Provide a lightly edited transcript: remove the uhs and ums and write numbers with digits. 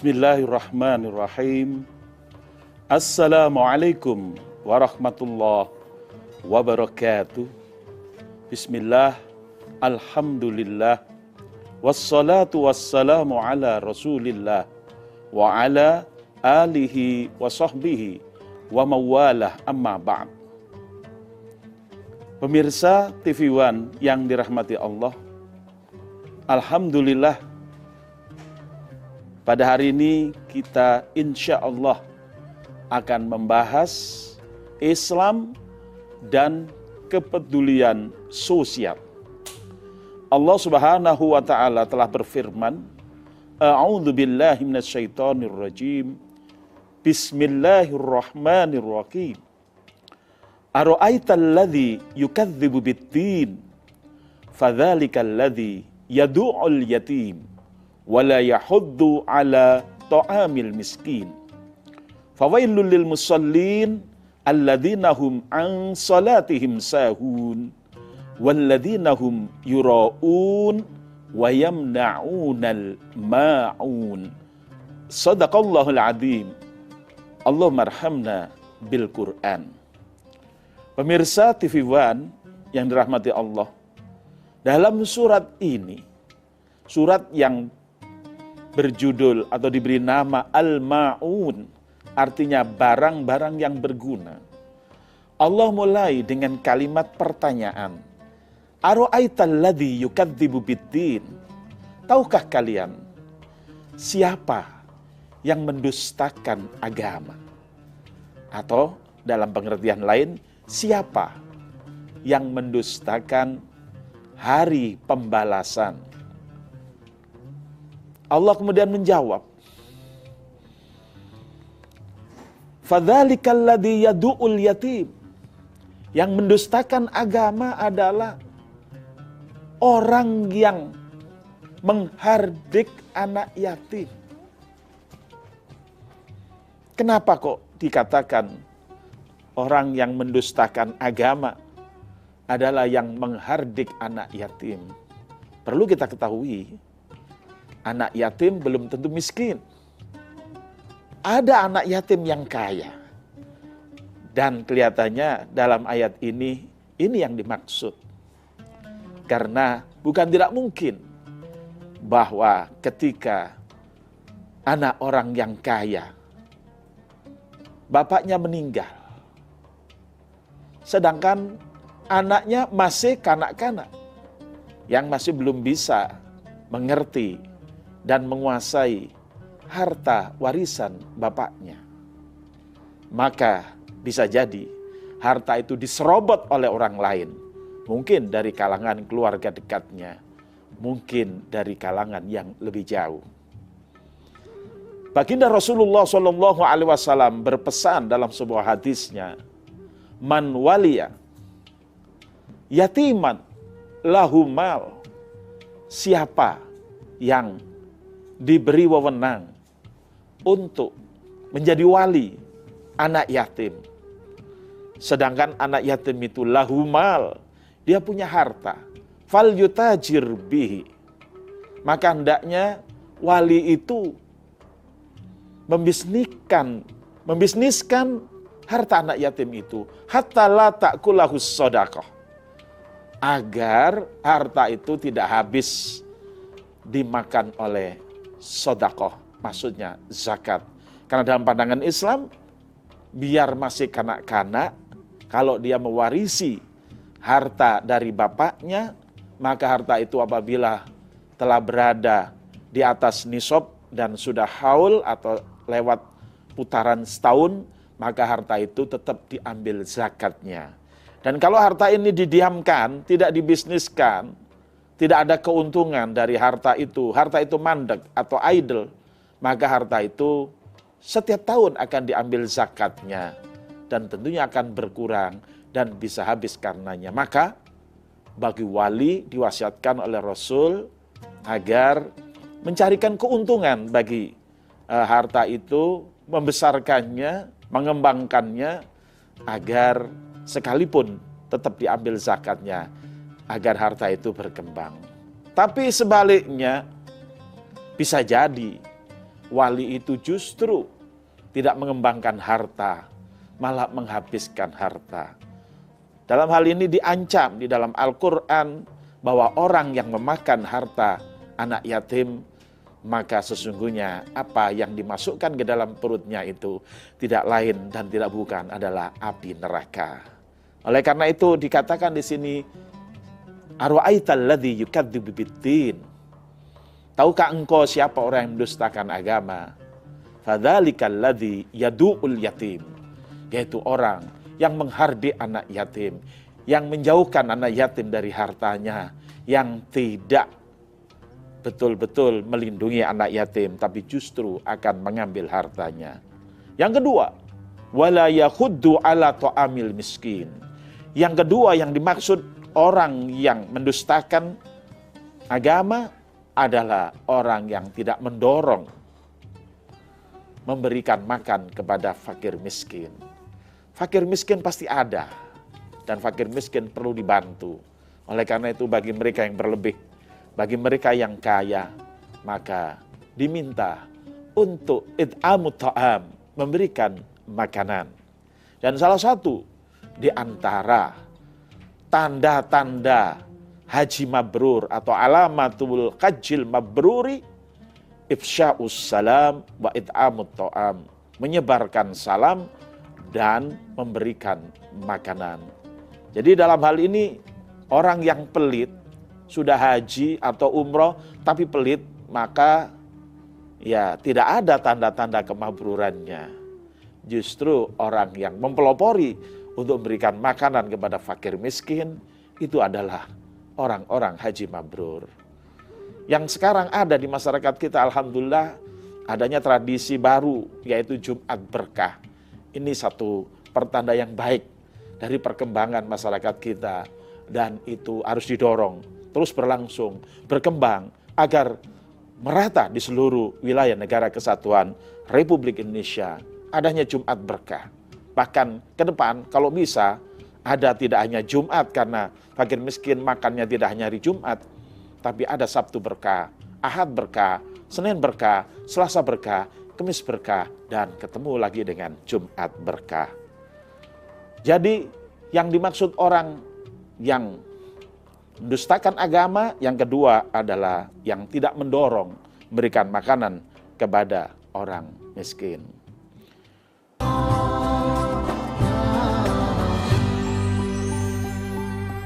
Bismillahirrahmanirrahim. Assalamualaikum warahmatullahi wabarakatuh. Bismillah, alhamdulillah, wassalatu wassalamu ala rasulillah, wa ala alihi wa sahbihi wa mawalah, amma ba'd. Pemirsa TV One yang dirahmati Allah, alhamdulillah, pada hari ini kita insya Allah akan membahas Islam dan kepedulian sosial. Allah Subhanahu wa taala telah berfirman, A'udzu billahi minasyaitonir rajim. Bismillahirrahmanirrahim. Ara'aital ladzi yukadzibu bid-din? Fadzalikal ladzi yad'ul yatim wala yahuddu ala ta'amil miskin. Fawailul lil musallin alladzina hum an salatihim sahun walladzina hum yura'un wa yamna'unal ma'un. Shadaqallahul azim. Allahumma arhamna bil Qur'an. Pemirsa TV One yang dirahmati Allah, dalam surat ini, surat yang berjudul atau diberi nama Al-Ma'un, artinya barang-barang yang berguna. Allah mulai dengan kalimat pertanyaan. Ara'aital ladzi yukadzibu bid-din? Tahukah kalian siapa yang mendustakan agama? Atau dalam pengertian lain, siapa yang mendustakan hari pembalasan? Allah kemudian menjawab, Fadzalikal ladzi yad'ul yatim. Yang mendustakan agama adalah orang yang menghardik anak yatim. Kenapa kok dikatakan orang yang mendustakan agama adalah yang menghardik anak yatim? Perlu kita ketahui, anak yatim belum tentu miskin. Ada anak yatim yang kaya. Dan kelihatannya dalam ayat ini yang dimaksud. Karena bukan tidak mungkin bahwa ketika anak orang yang kaya, bapaknya meninggal, sedangkan anaknya masih kanak-kanak, yang masih belum bisa mengerti dan menguasai harta warisan bapaknya, maka bisa jadi harta itu diserobot oleh orang lain, mungkin dari kalangan keluarga dekatnya, mungkin dari kalangan yang lebih jauh. Baginda Rasulullah SAW berpesan dalam sebuah hadisnya, Man waliya yatiman lahu mal. Siapa yang diberi wewenang untuk menjadi wali anak yatim, sedangkan anak yatim itu lahu mal, dia punya harta, fal yutajir bihi, maka hendaknya wali itu membisniskan harta anak yatim itu, hatta la ta'kulahus shadaqah, agar harta itu tidak habis dimakan oleh sedekah, maksudnya zakat. Karena dalam pandangan Islam, biar masih kanak-kanak, kalau dia mewarisi harta dari bapaknya, maka harta itu apabila telah berada di atas nisab dan sudah haul atau lewat putaran setahun, maka harta itu tetap diambil zakatnya. Dan kalau harta ini didiamkan, tidak dibisniskan, tidak ada keuntungan dari harta itu mandek atau idle, maka harta itu setiap tahun akan diambil zakatnya dan tentunya akan berkurang dan bisa habis karenanya. Maka bagi wali diwasiatkan oleh Rasul agar mencarikan keuntungan bagi harta itu, membesarkannya, mengembangkannya agar sekalipun tetap diambil zakatnya, agar harta itu berkembang. Tapi sebaliknya, bisa jadi wali itu justru tidak mengembangkan harta, malah menghabiskan harta. Dalam hal ini diancam di dalam Al-Quran bahwa orang yang memakan harta anak yatim, maka sesungguhnya apa yang dimasukkan ke dalam perutnya itu tidak lain dan tidak bukan adalah api neraka. Oleh karena itu dikatakan di sini, arwa'aital ladzi yukadzibu biddin. Tahukah engkau siapa orang yang mendustakan agama? Fadzalikal ladzi yadu'ul yatim. Yaitu orang yang menghardik anak yatim, yang menjauhkan anak yatim dari hartanya, yang tidak betul-betul melindungi anak yatim, tapi justru akan mengambil hartanya. Yang kedua, wala yahuddu ala ta'amil miskin. Yang kedua yang dimaksud orang yang mendustakan agama adalah orang yang tidak mendorong memberikan makan kepada fakir miskin. Fakir miskin pasti ada, dan fakir miskin perlu dibantu. Oleh karena itu bagi mereka yang berlebih, bagi mereka yang kaya, maka diminta untuk it'amut ta'am, memberikan makanan. Dan salah satu di antara tanda-tanda haji mabrur atau alamatul hajjil mabruri, ifsya'us salam wa it'amut ta'am, menyebarkan salam dan memberikan makanan. Jadi dalam hal ini orang yang pelit, sudah haji atau umroh tapi pelit, maka ya tidak ada tanda-tanda kemabrurannya. Justru orang yang mempelopori untuk memberikan makanan kepada fakir miskin, itu adalah orang-orang haji mabrur. Yang sekarang ada di masyarakat kita, alhamdulillah, adanya tradisi baru, yaitu Jumat Berkah. Ini satu pertanda yang baik dari perkembangan masyarakat kita, dan itu harus didorong, terus berlangsung, berkembang, agar merata di seluruh wilayah negara kesatuan Republik Indonesia adanya Jumat Berkah. Bahkan ke depan kalau bisa ada tidak hanya Jumat, karena fakir miskin makannya tidak hanya hari Jumat, tapi ada Sabtu Berkah, Ahad Berkah, Senin Berkah, Selasa Berkah, Kamis Berkah, dan ketemu lagi dengan Jumat Berkah. Jadi yang dimaksud orang yang mendustakan agama, yang kedua adalah yang tidak mendorong memberikan makanan kepada orang miskin.